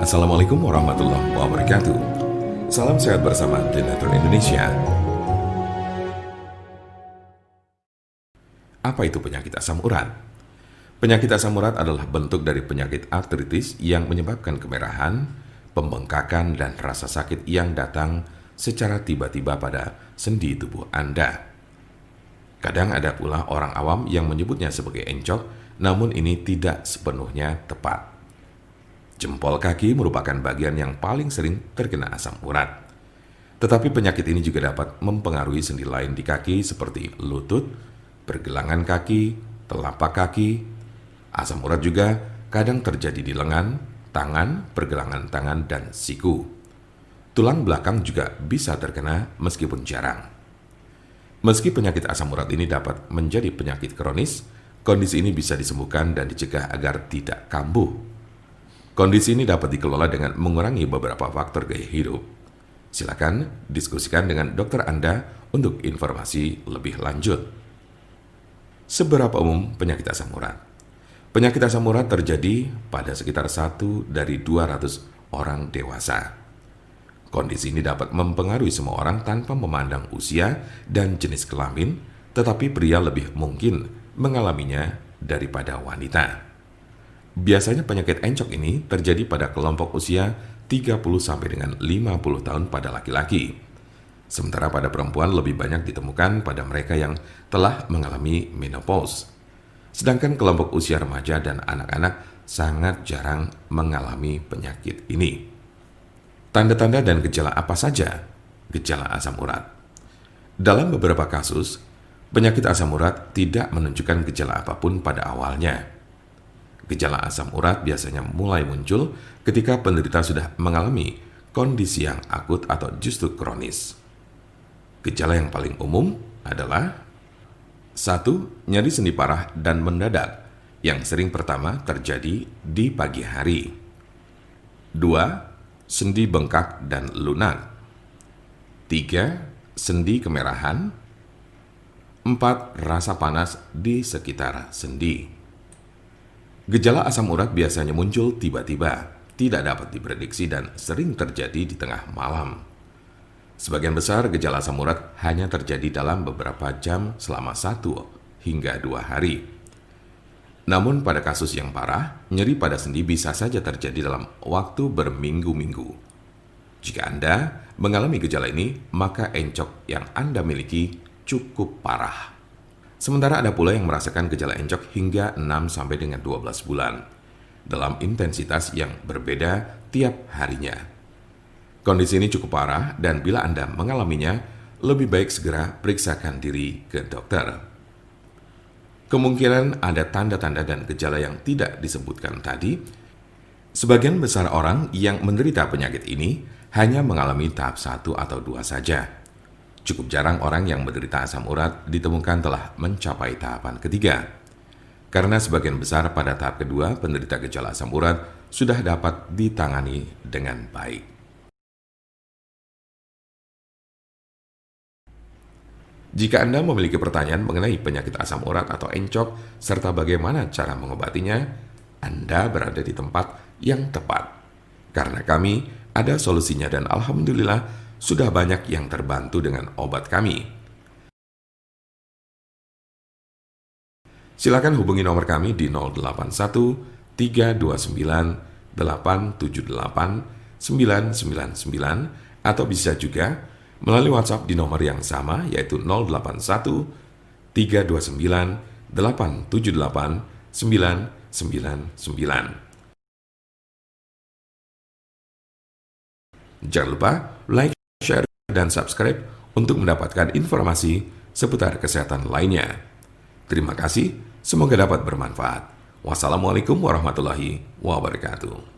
Assalamualaikum warahmatullahi wabarakatuh. Salam sehat bersama The Nature Indonesia. Apa itu penyakit asam urat? Penyakit asam urat adalah bentuk dari penyakit artritis yang menyebabkan kemerahan, pembengkakan, dan rasa sakit yang datang secara tiba-tiba pada sendi tubuh Anda. Kadang ada pula orang awam yang menyebutnya sebagai encok, namun ini tidak sepenuhnya tepat. Jempol kaki merupakan bagian yang paling sering terkena asam urat. Tetapi penyakit ini juga dapat mempengaruhi sendi lain di kaki seperti lutut, pergelangan kaki, telapak kaki. Asam urat juga kadang terjadi di lengan, tangan, pergelangan tangan, dan siku. Tulang belakang juga bisa terkena meskipun jarang. Meski penyakit asam urat ini dapat menjadi penyakit kronis, kondisi ini bisa disembuhkan dan dicegah agar tidak kambuh. Kondisi ini dapat dikelola dengan mengurangi beberapa faktor gaya hidup. Silakan diskusikan dengan dokter Anda untuk informasi lebih lanjut. Seberapa umum penyakit asam urat? Penyakit asam urat terjadi pada sekitar 1 dari 200 orang dewasa. Kondisi ini dapat mempengaruhi semua orang tanpa memandang usia dan jenis kelamin, tetapi pria lebih mungkin mengalaminya daripada wanita. Biasanya penyakit encok ini terjadi pada kelompok usia 30 sampai dengan 50 tahun pada laki-laki. Sementara pada perempuan lebih banyak ditemukan pada mereka yang telah mengalami menopause. Sedangkan kelompok usia remaja dan anak-anak sangat jarang mengalami penyakit ini. Tanda-tanda dan gejala apa saja gejala asam urat? Dalam beberapa kasus, penyakit asam urat tidak menunjukkan gejala apapun pada awalnya. Gejala asam urat biasanya mulai muncul ketika penderita sudah mengalami kondisi yang akut atau justru kronis. Gejala yang paling umum adalah 1. Nyeri sendi parah dan mendadak yang sering pertama terjadi di pagi hari. 2. Sendi bengkak dan lunak. 3. Sendi kemerahan. 4. Rasa panas di sekitar sendi. Gejala asam urat biasanya muncul tiba-tiba, tidak dapat diprediksi dan sering terjadi di tengah malam. Sebagian besar gejala asam urat hanya terjadi dalam beberapa jam selama 1 hingga 2 hari. Namun pada kasus yang parah, nyeri pada sendi bisa saja terjadi dalam waktu berminggu-minggu. Jika Anda mengalami gejala ini, maka encok yang Anda miliki cukup parah. Sementara ada pula yang merasakan gejala encok hingga 6 sampai dengan 12 bulan dalam intensitas yang berbeda tiap harinya. Kondisi ini cukup parah dan bila Anda mengalaminya, lebih baik segera periksakan diri ke dokter. Kemungkinan ada tanda-tanda dan gejala yang tidak disebutkan tadi. Sebagian besar orang yang menderita penyakit ini hanya mengalami tahap 1 atau 2 saja. Cukup jarang orang yang menderita asam urat ditemukan telah mencapai tahapan ketiga. Karena sebagian besar pada tahap kedua, penderita gejala asam urat sudah dapat ditangani dengan baik. Jika Anda memiliki pertanyaan mengenai penyakit asam urat atau encok, serta bagaimana cara mengobatinya, Anda berada di tempat yang tepat. Karena kami ada solusinya dan alhamdulillah, sudah banyak yang terbantu dengan obat kami. Silakan hubungi nomor kami di 081 329 878 999 atau bisa juga melalui WhatsApp di nomor yang sama yaitu 081 329 878 999. Jangan lupa like, share, dan subscribe untuk mendapatkan informasi seputar kesehatan lainnya. Terima kasih, semoga dapat bermanfaat. Wassalamualaikum warahmatullahi wabarakatuh.